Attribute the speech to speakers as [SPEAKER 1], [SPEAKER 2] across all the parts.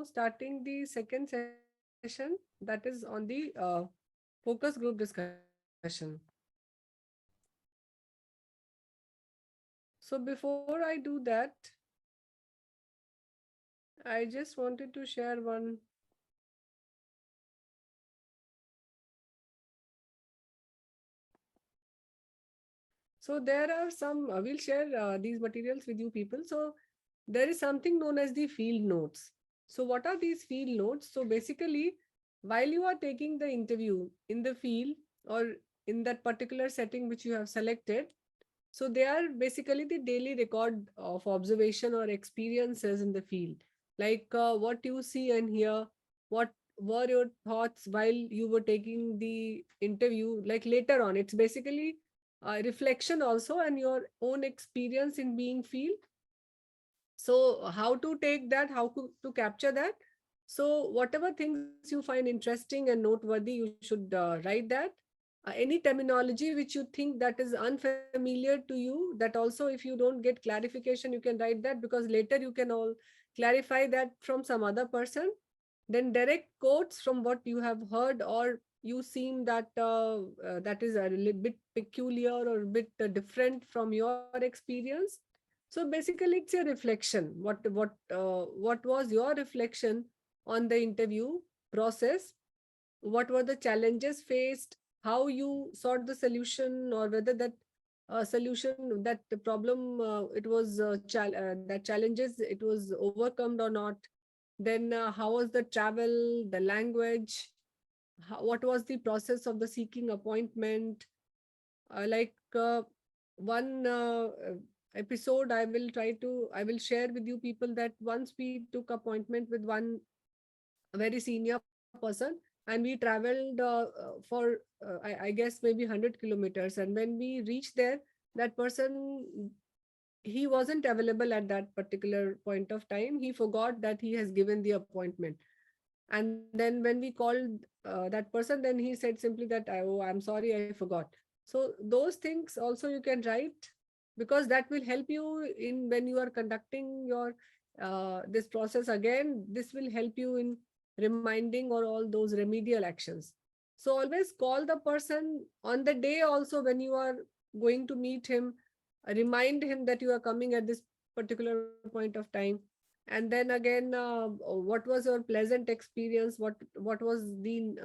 [SPEAKER 1] starting the second session, that is on the focus group discussion. So before I do that, I just wanted to share one. So there are some, we'll share these materials with you people. So there is something known as the field notes. So what are these field notes? So basically, while you are taking the interview in the field or in that particular setting which you have selected, so they are basically the daily record of observation or experiences in the field, like what you see and hear, what were your thoughts while you were taking the interview, like later on. It's basically a reflection also and your own experience in being field. So how to take that, to capture that? So whatever things you find interesting and noteworthy, you should write that. Any terminology which you think that is unfamiliar to you, that also if you don't get clarification, you can write that, because later you can all clarify that from some other person. Then direct quotes from what you have heard or you seem that that is a little bit peculiar or a bit different from your experience. So basically it's a reflection. What was your reflection on the interview process? What were the challenges faced? How you sought the solution, or whether that solution, that the problem, it was that challenges it was overcome or not? Then how was the travel, the language? What was the process of the seeking appointment? Like one episode, I will share with you people that once we took appointment with one very senior person, and we traveled for I guess maybe 100 kilometers. And when we reached there, that person, he wasn't available at that particular point of time. He forgot that he has given the appointment. And then when we called that person, then he said simply that, oh, I'm sorry, I forgot. So those things also you can write, because that will help you in when you are conducting your this process again. This will help you in reminding or all those remedial actions. So always call the person on the day also when you are going to meet him. Remind him that you are coming at this particular point of time. And then again, what was your pleasant experience? What was the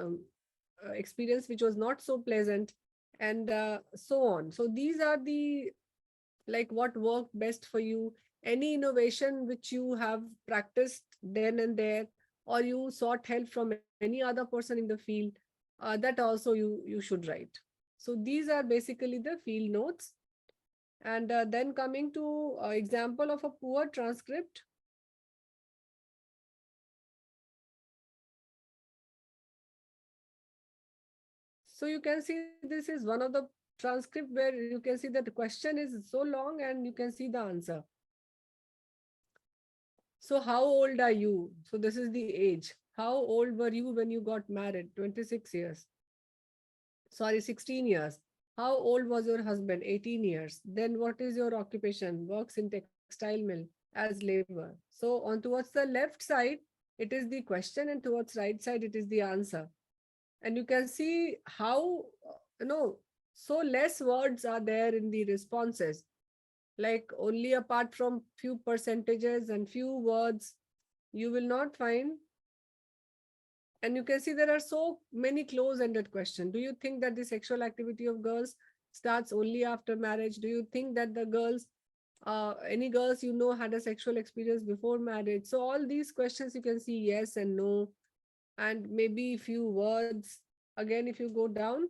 [SPEAKER 1] experience which was not so pleasant? And so on. So these are the, like, what worked best for you, any innovation which you have practiced then and there, or you sought help from any other person in the field, that also you should write. So these are basically the field notes. And then coming to example of a poor transcript. So you can see this is one of the transcript where you can see that the question is so long and you can see the answer. So how old are you? So this is the age. How old were you when you got married? 26 years. Sorry, 16 years. How old was your husband? 18 years. Then what is your occupation? Works in textile mill as labor. So on towards the left side, it is the question, and towards right side, it is the answer. And you can see how, so less words are there in the responses, like only apart from few percentages and few words, you will not find. And you can see there are so many close-ended questions. Do you think that the sexual activity of girls starts only after marriage? Do you think that the girls, any girls had a sexual experience before marriage? So all these questions you can see yes and no, and maybe few words. Again, if you go down,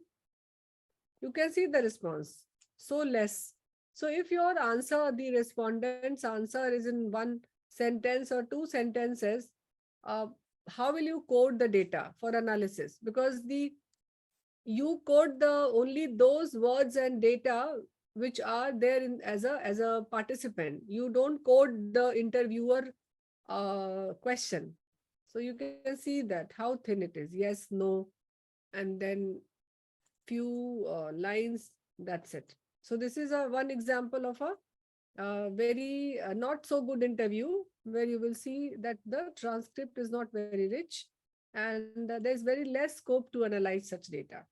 [SPEAKER 1] you can see the response. So less. So if your answer, the respondent's answer is in one sentence or two sentences, uh, how will you code the data for analysis? Because you code the only those words and data which are there in as a participant. You don't code the interviewer question. So you can see that how thin it is. Yes, no, and then few lines. That's it. So this is a one example of a very not so good interview. where you will see that the transcript is not very rich and there's very less scope to analyze such data.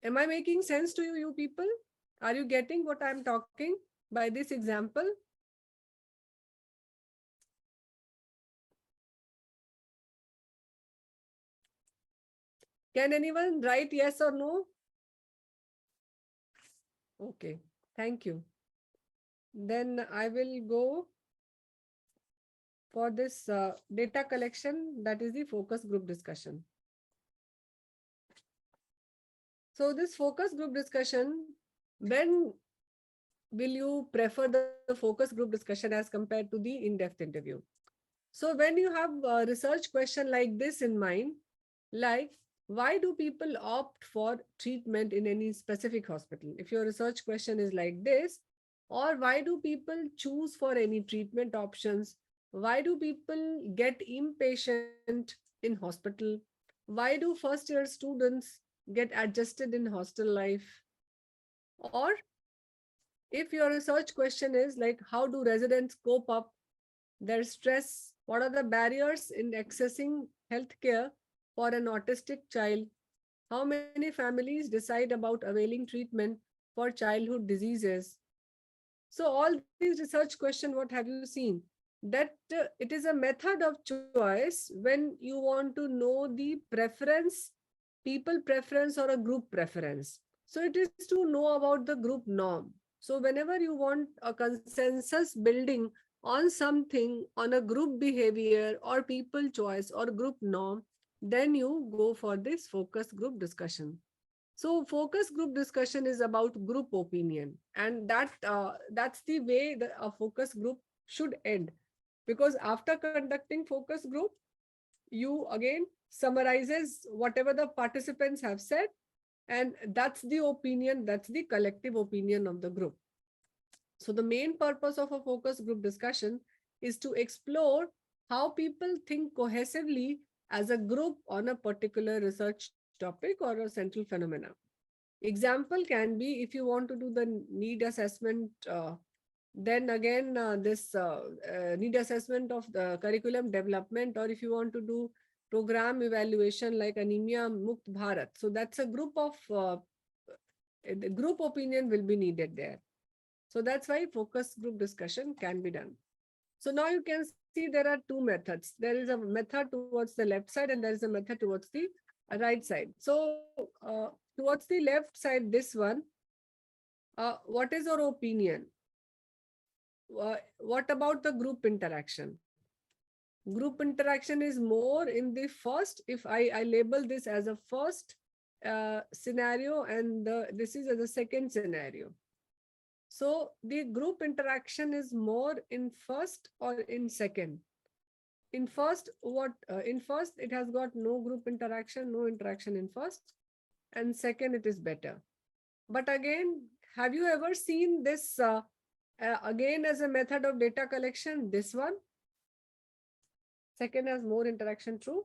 [SPEAKER 1] Am I making sense to you, you people? Are you getting what I'm talking by this example? Can anyone write yes or no? Okay, thank you. Then I will go for this data collection, that is the focus group discussion. So this focus group discussion, when will you prefer the focus group discussion as compared to the in-depth interview? So when you have a research question like this in mind, like why do people opt for treatment in any specific hospital? If your research question is like this, or why do people choose for any treatment options? Why do people get impatient in hospital? Why do first year students get adjusted in hostel life? Or if your research question is like how do residents cope up their stress? What are the barriers in accessing healthcare for an autistic child? How many families decide about availing treatment for childhood diseases? So all these research questions, what have you seen? That it is a method of choice when you want to know the preference, people preference or a group preference. So it is to know about the group norm. So whenever you want a consensus building on something, on a group behavior or people choice or group norm, then you go for this focus group discussion. So focus group discussion is about group opinion, and that's the way a focus group should end. Because after conducting focus group, you again summarizes whatever the participants have said, and that's the opinion, that's the collective opinion of the group. So the main purpose of a focus group discussion is to explore how people think cohesively as a group on a particular research topic or a central phenomena. Example can be if you want to do the need assessment, then again this need assessment of the curriculum development, or if you want to do program evaluation like Anemia Mukt Bharat. So that's a group of the group opinion will be needed there. So that's why focus group discussion can be done. So now you can see there are two methods. There is a method towards the left side and there is a method towards the right side. So towards the left side, this one, what is your opinion? What about the group interaction? Group interaction is more in the first, if I label this as a first scenario and this is as a second scenario. So the group interaction is more in first or in second. In first, in first it has got no group interaction, no interaction in first, and second it is better. But again, have you ever seen this again as a method of data collection? This one, second has more interaction, true,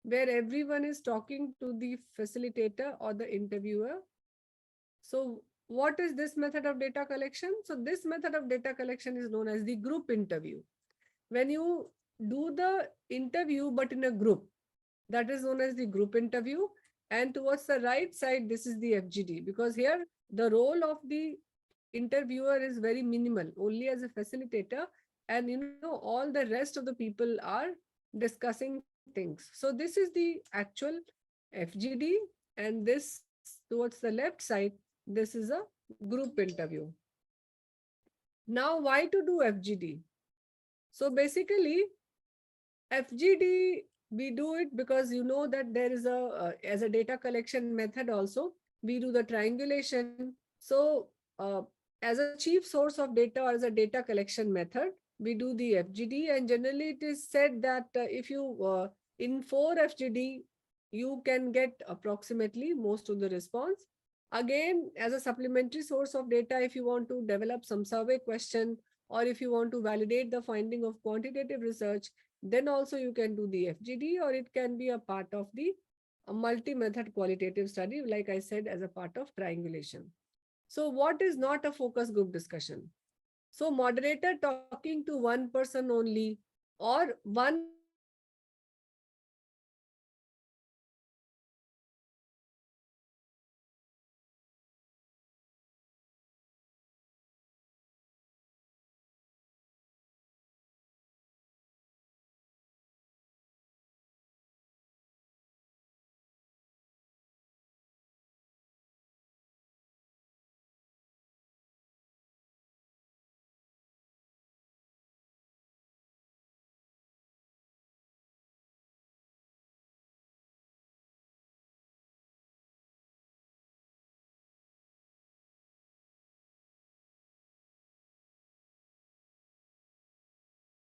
[SPEAKER 1] where everyone is talking to the facilitator or the interviewer. So what is this method of data collection? So this method of data collection is known as the group interview. When you do the interview but in a group, that is known as the group interview. And towards the right side, this is the FGD, because here the role of the interviewer is very minimal, only as a facilitator, and all the rest of the people are discussing things. So this is the actual FGD, and this towards the left side, this is a group interview. Now, why to do FGD? So basically, FGD, we do it because you know that there is as a data collection method also, we do the triangulation. So as a chief source of data or as a data collection method, we do the FGD, and generally it is said that if you, in 4 FGD, you can get approximately most of the response. Again, as a supplementary source of data, if you want to develop some survey question, or if you want to validate the finding of quantitative research, then also you can do the FGD, or it can be a part of the multi-method qualitative study, like I said, as a part of triangulation. So what is not a focus group discussion? So moderator talking to one person only, or one person talking to many people, or one person talking to many people, or one person talking to many people, or one person talking to many people. So these are the types of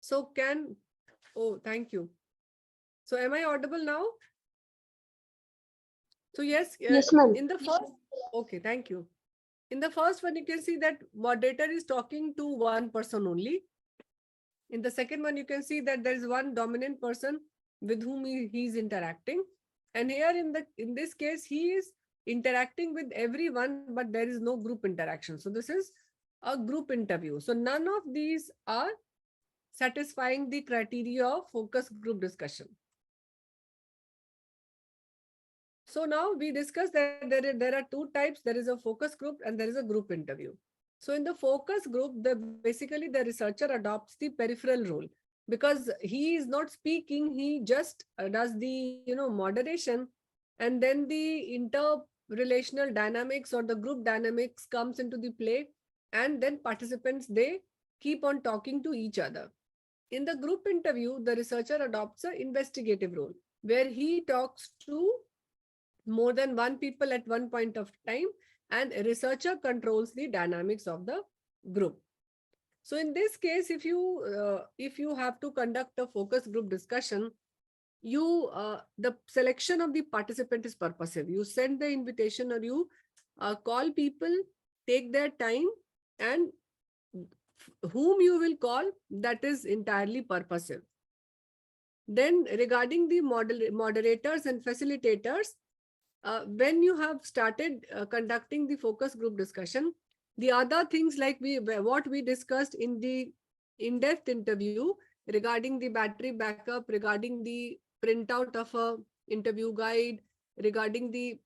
[SPEAKER 1] So can, oh, thank you. So am I audible now? So yes,
[SPEAKER 2] Yes, ma'am.
[SPEAKER 1] in the first, okay, thank you. In the first one, you can see that moderator is talking to one person only. In the second one, you can see that there is one dominant person with whom he is interacting. And here in this case, he is interacting with everyone, but there is no group interaction. So this is a group interview. So none of these are satisfying the criteria of focus group discussion. So now we discussed that there are two types. There is a focus group and there is a group interview. So in the focus group, basically the researcher adopts the peripheral role because he is not speaking. He just does the moderation, and then the interrelational dynamics or the group dynamics comes into the play, and then participants, they keep on talking to each other. In the group interview, the researcher adopts an investigative role where he talks to more than one people at one point of time, and a researcher controls the dynamics of the group. So in this case, if you have to conduct a focus group discussion, you the selection of the participant is purposive. You send the invitation, or you call people, take their time, and whom you will call, that is entirely purposive. Then regarding the moderators and facilitators, when you have started conducting the focus group discussion, the other things like what we discussed in the in-depth interview regarding the battery backup, regarding the printout of a interview guide, regarding the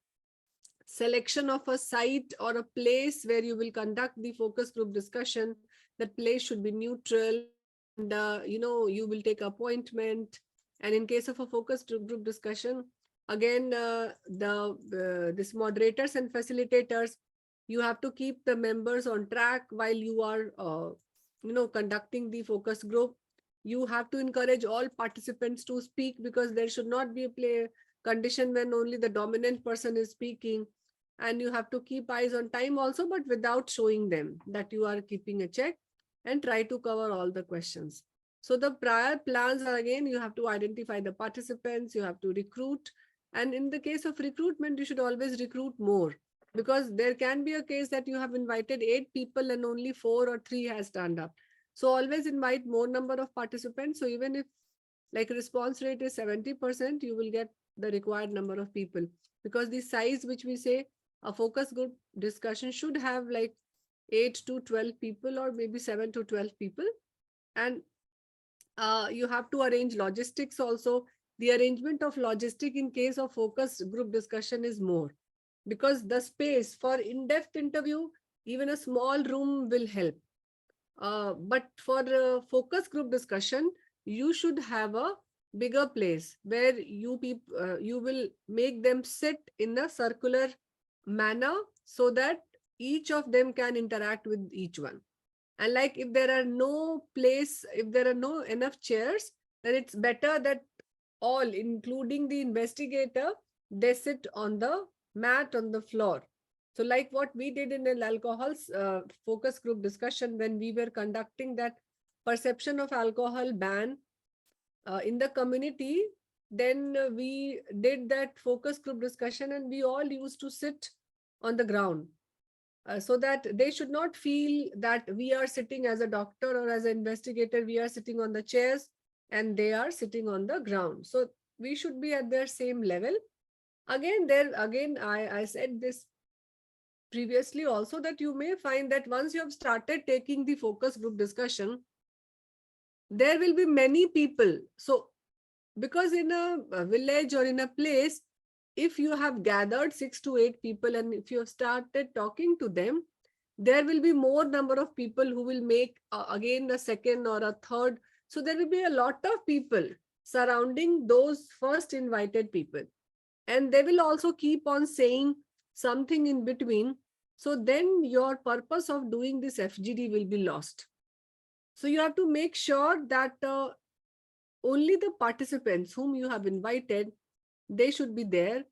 [SPEAKER 1] selection of a site or a place where you will conduct the focus group discussion, that place should be neutral, and you will take appointment. And in case of a focus group discussion, again, the this moderators and facilitators, you have to keep the members on track while you are conducting the focus group. You have to encourage all participants to speak, because there should not be a play condition when only the dominant person is speaking. And you have to keep eyes on time also, but without showing them that you are keeping a check, and try to cover all the questions. So the prior plans are, again, you have to identify the participants, you have to recruit. And in the case of recruitment, you should always recruit more, because there can be a case that you have invited 8 people and only 4 or 3 has turned up. So always invite more number of participants. So even if like response rate is 70%, you will get the required number of people, because the size which we say a focus group discussion should have like 8 to 12 people, or maybe 7 to 12 people. And you have to arrange logistics also. The arrangement of logistic in case of focus group discussion is more, because the space for in-depth interview, even a small room will help. But for focus group discussion, you should have a bigger place where you will make them sit in a circular manner, so that each of them can interact with each one. And like if there are no place, if there are no enough chairs, then it's better that all, including the investigator, they sit on the mat on the floor. So like what we did in an alcohol focus group discussion when we were conducting that perception of alcohol ban in the community, then we did that focus group discussion and we all used to sit on the ground. So that they should not feel that we are sitting as a doctor or as an investigator, we are sitting on the chairs and they are sitting on the ground. So we should be at their same level. Again, I said this previously also, that you may find that once you have started taking the focus group discussion, there will be many people. So because in a village or in a place, if you have gathered 6 to 8 people and if you have started talking to them, there will be more number of people who will make again a second or a third. So there will be a lot of people surrounding those first invited people. And they will also keep on saying something in between. So then your purpose of doing this FGD will be lost. So you have to make sure that only the participants whom you have invited, they should be there.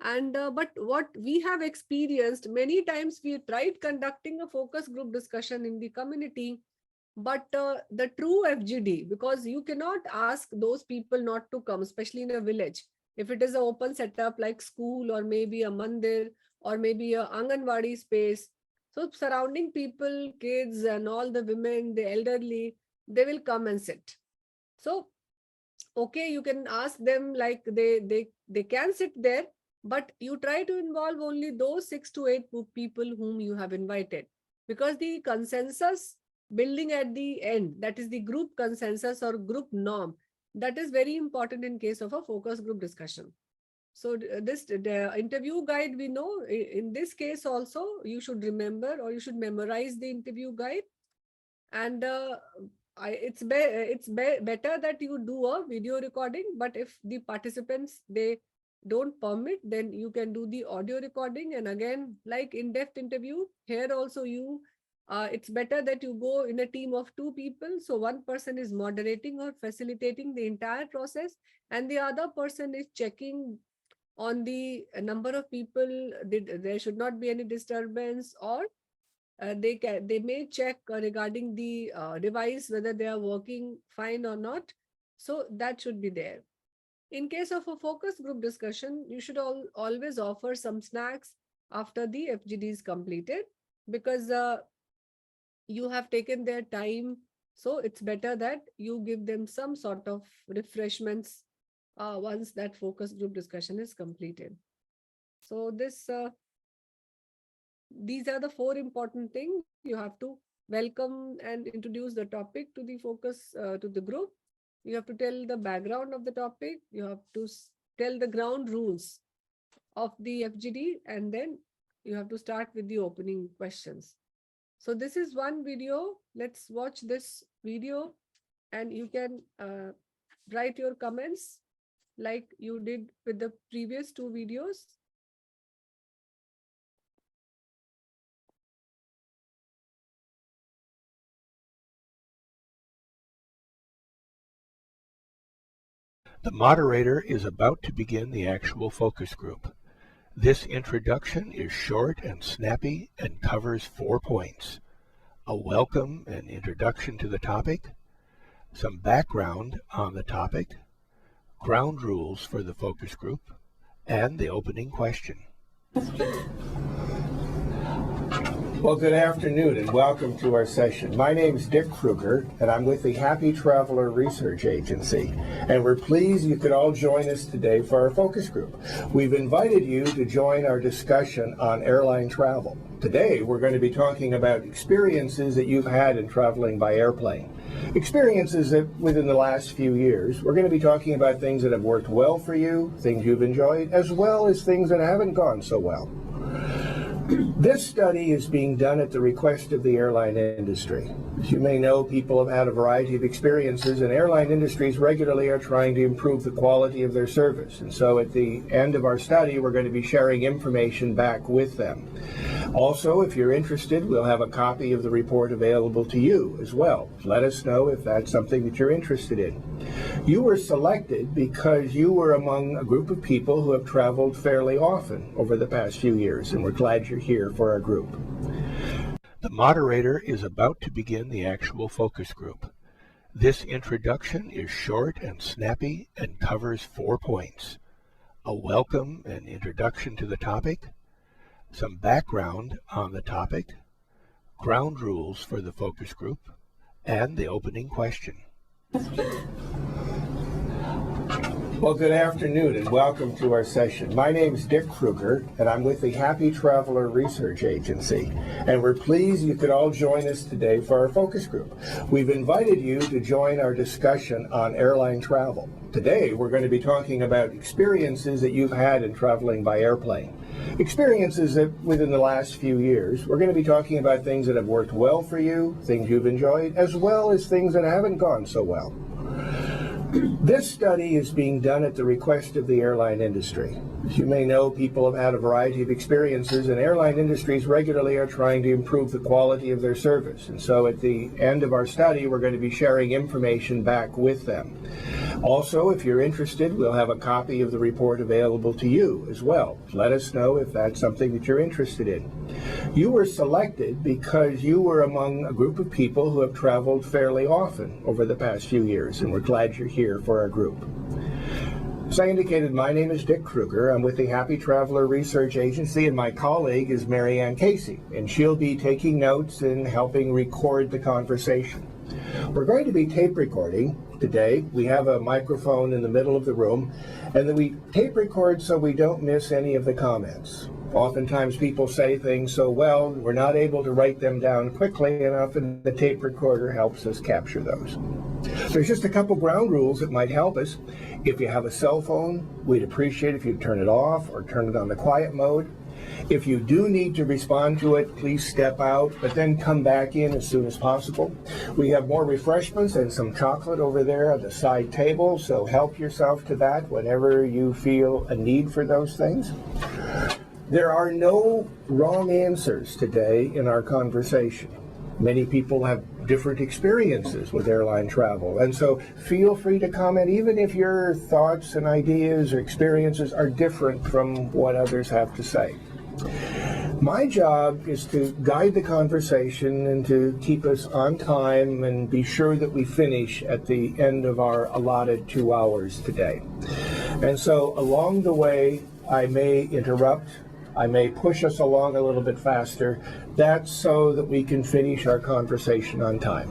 [SPEAKER 1] And but what we have experienced many times, we tried conducting a focus group discussion in the community, but the true FGD, because you cannot ask those people not to come, especially in a village. If it is an open setup like school or maybe a mandir or maybe a Anganwadi space, so surrounding people, kids and all the women, the elderly, they will come and sit. So okay, you can ask them, like they can sit there, but you try to involve only those 6 to 8 people whom you have invited, because the consensus building at the end, that is the group consensus or group norm, that is very important in case of a focus group discussion. So the interview guide, we know in this case also you should remember or you should memorize the interview guide. And it's better that you do a video recording, but if the participants, they don't permit, then you can do the audio recording. And again, like in-depth interview, here also it's better that you go in a team of 2 people. So one person is moderating or facilitating the entire process, and the other person is checking on the number of people. There should not be any disturbance, or they may check regarding the device whether they are working fine or not. So that should be there. In case of a focus group discussion, you should always offer some snacks after the FGD is completed, because you have taken their time. So it's better that you give them some sort of refreshments once that focus group discussion is completed. So these are the 4 important things. You have to welcome and introduce the topic to the focus to the group. You have to tell the background of the topic. You have to tell the ground rules of the FGD, and then you have to start with the opening questions. So this is one video. Let's watch this video, and you can write your comments like you did with the previous 2 videos.
[SPEAKER 2] The moderator is about to begin the actual focus group. This introduction is short and snappy and covers 4 points: a welcome and introduction to the topic, some background on the topic, ground rules for the focus group, and the opening question.
[SPEAKER 3] Well, good afternoon and welcome to our session. My name is Dick Kruger, and I'm with the Happy Traveler Research Agency. And we're pleased you could all join us today for our focus group. We've invited you to join our discussion on airline travel. Today, we're going to be talking about experiences that you've had in traveling by airplane. Experiences that within the last few years. We're going to be talking about things that have worked well for you, things you've enjoyed, as well as things that haven't gone so well. This study is being done at the request of the airline industry. As you may know, people have had a variety of experiences, and airline industries regularly are trying to improve the quality of their service. And so at the end of our study, we're going to be sharing information back with them. Also, if you're interested, we'll have a copy of the report available to you as well. Let us know if that's something that you're interested in. You were selected because you were among a group of people who have traveled fairly often over the past few years, and we're glad you're here for our group.
[SPEAKER 2] The moderator is about to begin the actual focus group. This introduction is short and snappy and covers 4 points: a welcome and introduction to the topic, some background on the topic, ground rules for the focus group, and the opening question.
[SPEAKER 3] Well, good afternoon and welcome to our session. My name is Dick Kruger, and I'm with the Happy Traveler Research Agency. And we're pleased you could all join us today for our focus group. We've invited you to join our discussion on airline travel. Today, we're going to be talking about experiences that you've had in traveling by airplane. Experiences that within the last few years. We're going to be talking about things that have worked well for you, things you've enjoyed, as well as things that haven't gone so well. This study is being done at the request of the airline industry. As you may know, people have had a variety of experiences, and airline industries regularly are trying to improve the quality of their service. And so at the end of our study, we're going to be sharing information back with them. Also, if you're interested, we'll have a copy of the report available to you as well. Let us know if that's something that you're interested in. You were selected because you were among a group of people who have traveled fairly often over the past few years, and we're glad you're here for our group. As I indicated, my name is Dick Kruger. I'm with the Happy Traveler Research Agency, and my colleague is Mary Ann Casey, and she'll be taking notes and helping record the conversation. We're going to be tape recording today. We have a microphone in the middle of the room, and then we tape record so we don't miss any of the comments. Oftentimes people say things so well, we're not able to write them down quickly enough, and the tape recorder helps us capture those. There's just a couple ground rules that might help us. If you have a cell phone, we'd appreciate if you turn it off or turn it on the quiet mode. If you do need to respond to it, please step out, but then come back in as soon as possible. We have more refreshments and some chocolate over there at the side table, so help yourself to that whenever you feel a need for those things. There are no wrong answers today in our conversation. Many people have different experiences with airline travel, and so feel free to comment even if your thoughts and ideas or experiences are different from what others have to say. My job is to guide the conversation and to keep us on time and be sure that we finish at the end of our allotted 2 hours today. And so along the way, I may interrupt, I may push us along a little bit faster. That's so that we can finish our conversation on time.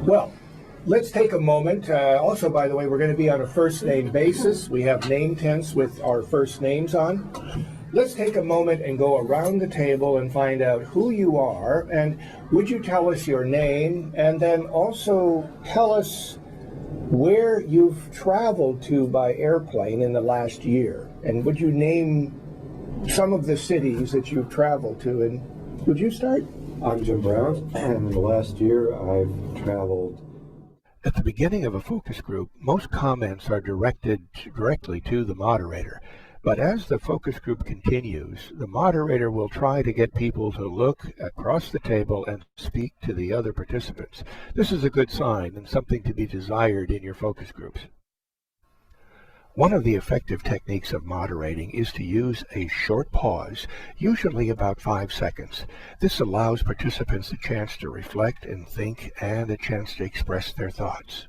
[SPEAKER 3] Well, let's take a moment. Also, by the way, we're going to be on a first name basis. We have name tents with our first names on. Let's take a moment and go around the table and find out who you are, and would you tell us your name, and then also tell us where you've traveled to by airplane in the last year, and would you name some of the cities that you've traveled to, and would you start?
[SPEAKER 4] I'm Jim Brown, and in the last year I've traveled.
[SPEAKER 2] At the beginning of a focus group, most comments are directed directly to the moderator. But as the focus group continues, the moderator will try to get people to look across the table and speak to the other participants. This is a good sign and something to be desired in your focus groups. One of the effective techniques of moderating is to use a short pause, usually about 5 seconds. This allows participants a chance to reflect and think and a chance to express their thoughts.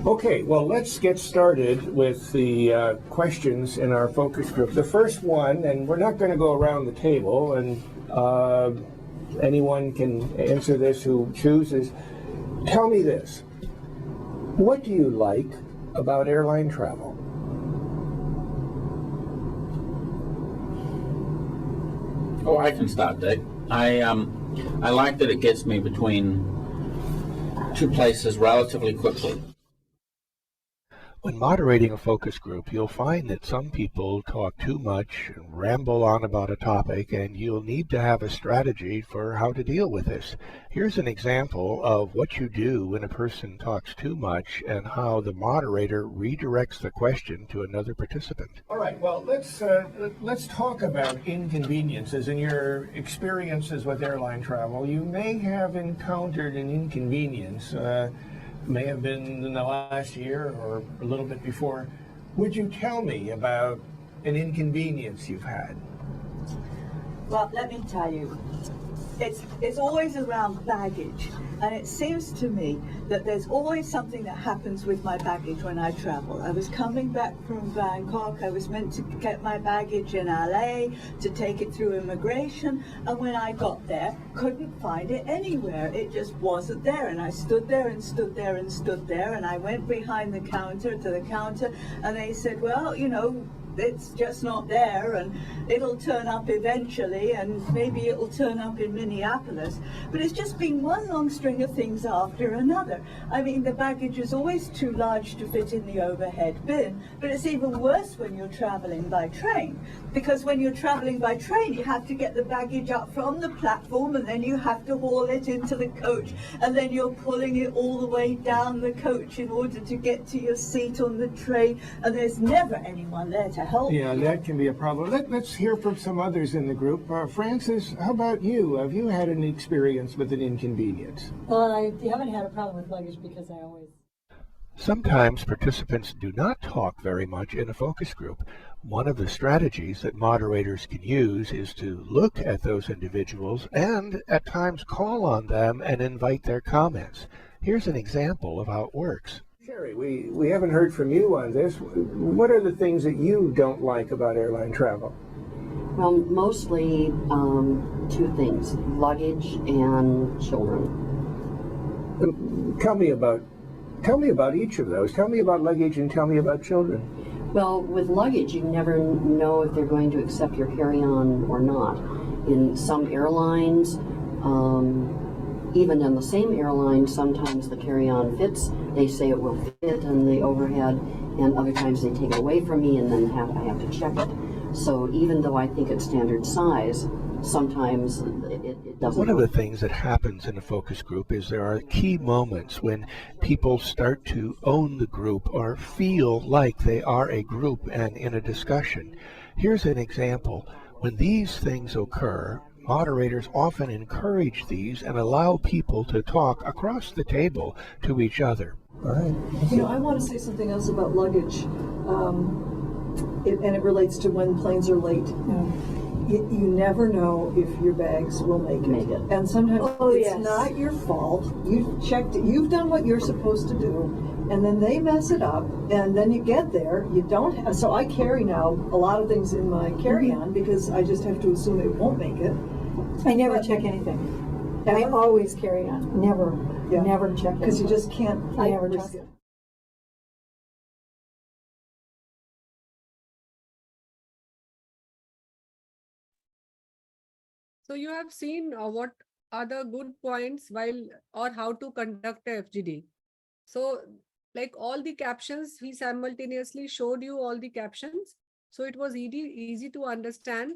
[SPEAKER 3] Okay, well, let's get started with the questions in our focus group. The first one, and we're not going to go around the table, and anyone can answer this who chooses. Tell me this. What do you like about airline travel?
[SPEAKER 5] Oh, I can start, Dick. I like that it gets me between two places relatively quickly.
[SPEAKER 2] When moderating a focus group, you'll find that some people talk too much and ramble on about a topic, and you'll need to have a strategy for how to deal with this. Here's an example of what you do when a person talks too much and how the moderator redirects the question to another participant.
[SPEAKER 3] All right, well, let's talk about inconveniences. In your experiences with airline travel, you may have encountered an inconvenience. May have been in the last year or a little bit before. Would you tell me about an inconvenience you've had?
[SPEAKER 6] Well, let me tell you, it's always around baggage, and it seems to me that there's always something that happens with my baggage when I travel. I was coming back from Bangkok. I was meant to get my baggage in LA to take it through immigration, and when I got there, couldn't find it anywhere. It just wasn't there, and I stood there and stood there and stood there, and I went behind the counter to the counter, and they said, well, you know, it's just not there, and it'll turn up eventually, and maybe it'll turn up in Minneapolis. But it's just been one long string of things after another. I mean, the baggage is always too large to fit in the overhead bin, but it's even worse when you're traveling by train, because when you're traveling by train, you have to get the baggage up from the platform, and then you have to haul it into the coach, and then you're pulling it all the way down the coach in order to get to your seat on the train, and there's never anyone there to help.
[SPEAKER 3] Yeah, that can be a problem. Let's hear from some others in the group. Francis, how about you? Have you had an experience with an inconvenience?
[SPEAKER 7] Well, I haven't had a problem with luggage because I always...
[SPEAKER 2] Sometimes participants do not talk very much in a focus group. One of the strategies that moderators can use is to look at those individuals and at times call on them and invite their comments. Here's an example of how it works.
[SPEAKER 3] Sherry, we haven't heard from you on this. What are the things that you don't like about airline travel?
[SPEAKER 8] Well, mostly two things, luggage and children.
[SPEAKER 3] Tell me about each of those. Tell me about luggage and tell me about children.
[SPEAKER 8] Well, with luggage, you never know if they're going to accept your carry-on or not. In some airlines, even in the same airline, sometimes the carry-on fits. They say it will fit in the overhead, and other times they take it away from me, and then I have to check it. So even though I think it's standard size, sometimes it doesn't.
[SPEAKER 2] One of the things that happens in a focus group is there are key moments when people start to own the group or feel like they are a group and in a discussion. Here's an example. When these things occur, moderators often encourage these and allow people to talk across the table to each other.
[SPEAKER 3] All right.
[SPEAKER 7] You know, I want to say something else about luggage, and it relates to when planes are late. You never know if your bags will make it. And sometimes it's not your fault. You've checked it. You've done what you're supposed to do, and then they mess it up, and then you get there. You don't have, so I carry now a lot of things in my carry-on because I just have to assume it won't make it.
[SPEAKER 9] I never check anything. I always carry on. Never check it.
[SPEAKER 7] Because you just can't.
[SPEAKER 9] I never
[SPEAKER 7] risk
[SPEAKER 9] trust
[SPEAKER 7] it.
[SPEAKER 1] So you have seen what are the good points while or how to conduct a FGD. So like all the captions, he simultaneously showed you all the captions. So it was easy to understand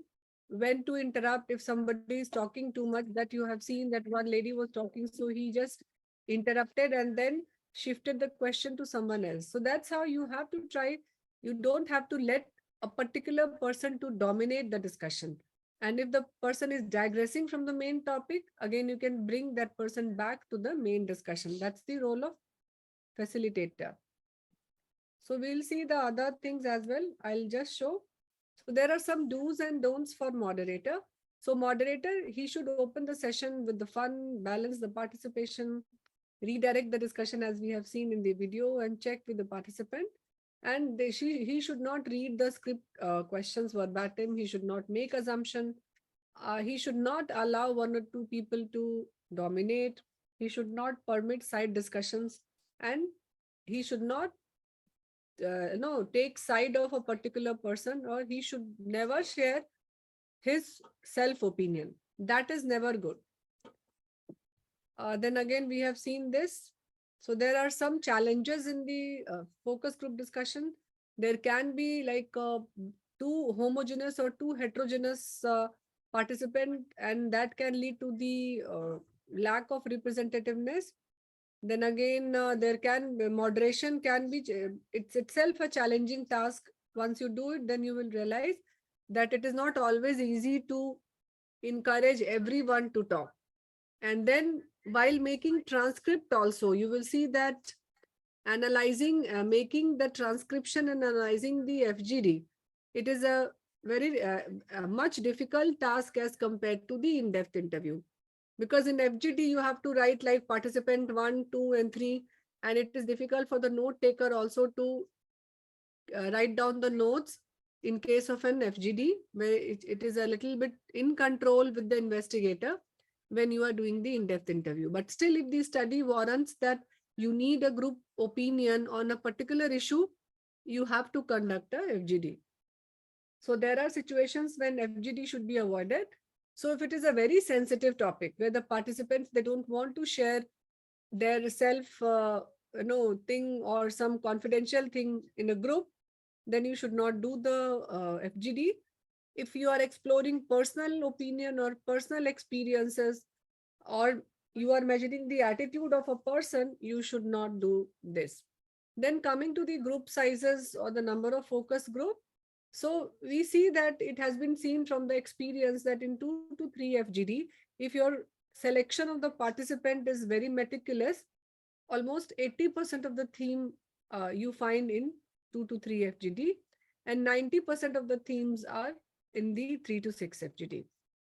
[SPEAKER 1] when to interrupt if somebody is talking too much. That you have seen that one lady was talking, so he just interrupted and then shifted the question to someone else. So that's how you have to try. You don't have to let a particular person to dominate the discussion. And if the person is digressing from the main topic, again, you can bring that person back to the main discussion. That's the role of facilitator. So we'll see the other things as well. I'll just show. So there are some do's and don'ts for moderator. So moderator, he should open the session with the fun, balance the participation, redirect the discussion as we have seen in the video, and check with the participant. And he should not read the script questions verbatim. He should not make assumption. He should not allow one or two people to dominate. He should not permit side discussions, and he should not take side of a particular person, or he should never share his self-opinion. That is never good. Then again, we have seen this. So there are some challenges in the focus group discussion. There can be like too homogeneous or too heterogeneous participant, and that can lead to the lack of representativeness. Then again, there can moderation can be it's itself a challenging task. Once you do it, then you will realize that it is not always easy to encourage everyone to talk. And then while making transcript also, you will see that analyzing, making the transcription and analyzing the FGD, it is a very a much difficult task as compared to the in-depth interview. Because in FGD, you have to write like participant 1, 2, and 3, and it is difficult for the note taker also to write down the notes in case of an FGD, where it is a little bit in control with the investigator when you are doing the in-depth interview. But still, if the study warrants that you need a group opinion on a particular issue, you have to conduct a FGD. So there are situations when FGD should be avoided. So if it is a very sensitive topic where the participants, they don't want to share their self thing or some confidential thing in a group, then you should not do the FGD. If you are exploring personal opinion or personal experiences, or you are measuring the attitude of a person, you should not do this. Then coming to the group sizes or the number of focus group. So we see that it has been seen from the experience that in 2 to 3 FGD, if your selection of the participant is very meticulous, almost 80% of the theme you find in 2 to 3 FGD, and 90% of the themes are in the 3 to 6 FGD.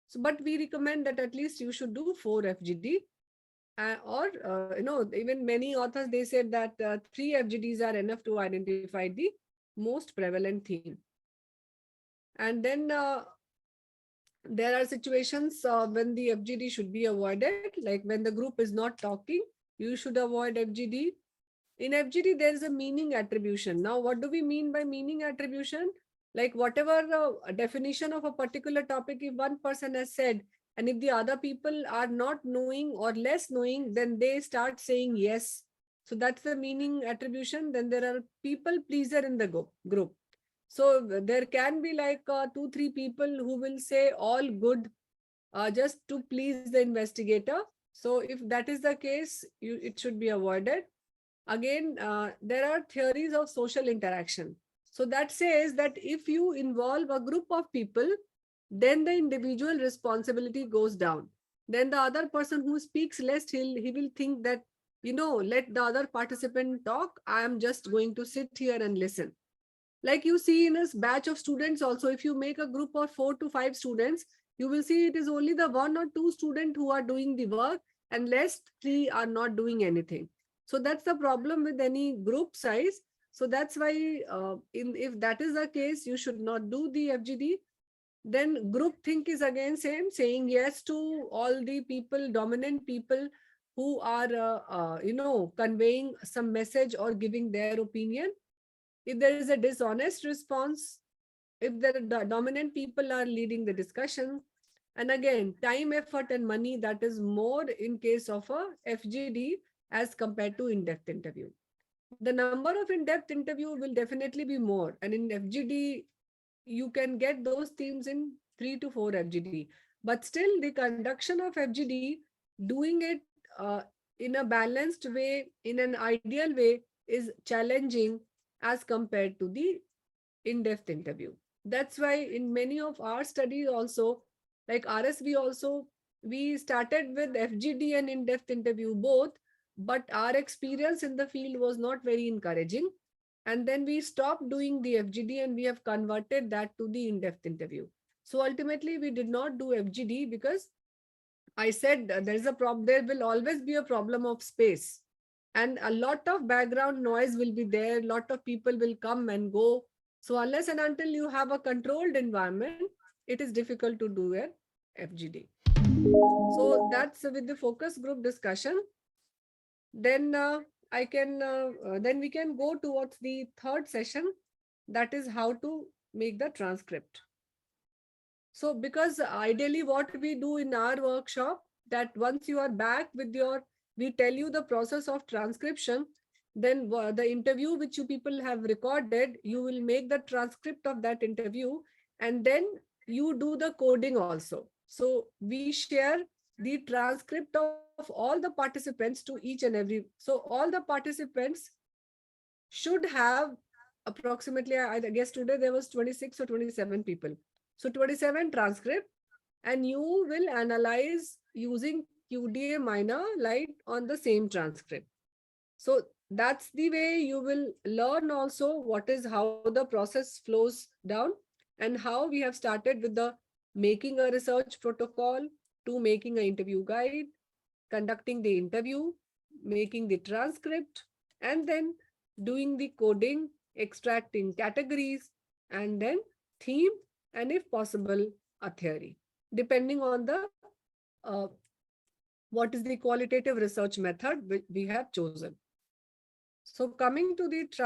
[SPEAKER 1] So, but we recommend that at least you should do 4 FGD, even many authors, they said that 3 FGDs are enough to identify the most prevalent theme. And then there are situations when the FGD should be avoided, like when the group is not talking, you should avoid FGD. In FGD, there is a meaning attribution. Now, what do we mean by meaning attribution? Like whatever definition of a particular topic, if one person has said, and if the other people are not knowing or less knowing, then they start saying yes. So that's the meaning attribution. Then there are people pleaser in the group. So there can be like 2, 3 people who will say all good just to please the investigator. So if that is the case, it should be avoided. Again, there are theories of social interaction. So that says that if you involve a group of people, then the individual responsibility goes down. Then the other person who speaks less, he will think that, let the other participant talk. I am just going to sit here and listen. Like you see in a batch of students also, if you make a group of 4 to 5 students, you will see it is only the 1 or 2 students who are doing the work, and rest 3 are not doing anything. So that's the problem with any group size. So that's why if that is the case, you should not do the FGD. Then group think is again same, saying yes to all the people, dominant people who are, conveying some message or giving their opinion. If there is a dishonest response, if the dominant people are leading the discussion, and again, time, effort, and money, that is more in case of a FGD as compared to in-depth interview. The number of in-depth interview will definitely be more. And in FGD, you can get those themes in 3 to 4 FGD. But still, the conduction of FGD, doing it in a balanced way, in an ideal way, is challenging as compared to the in-depth interview. That's why in many of our studies also, like RSV also, we started with FGD and in-depth interview both, but our experience in the field was not very encouraging. And then we stopped doing the FGD and we have converted that to the in-depth interview. So ultimately, we did not do FGD because I said there's a problem. There will always be a problem of space. And a lot of background noise will be there. A lot of people will come and go. So unless and until you have a controlled environment, it is difficult to do an FGD. So that's with the focus group discussion. Then then we can go towards the third session. That is how to make the transcript. So because ideally what we do in our workshop, that once you are back with your we tell you the process of transcription, then the interview which you people have recorded, you will make the transcript of that interview, and then you do the coding also. So we share the transcript of all the participants to each and every. So all the participants should have approximately, I guess today there was 26 or 27 people. So 27 transcript, and you will analyze using QDA minor light on the same transcript. So that's the way you will learn also what is how the process flows down, and how we have started with the making a research protocol to making an interview guide, conducting the interview, making the transcript, and then doing the coding, extracting categories, and then theme, and if possible, a theory, depending on the uh, what is the qualitative research method we have chosen. So coming to the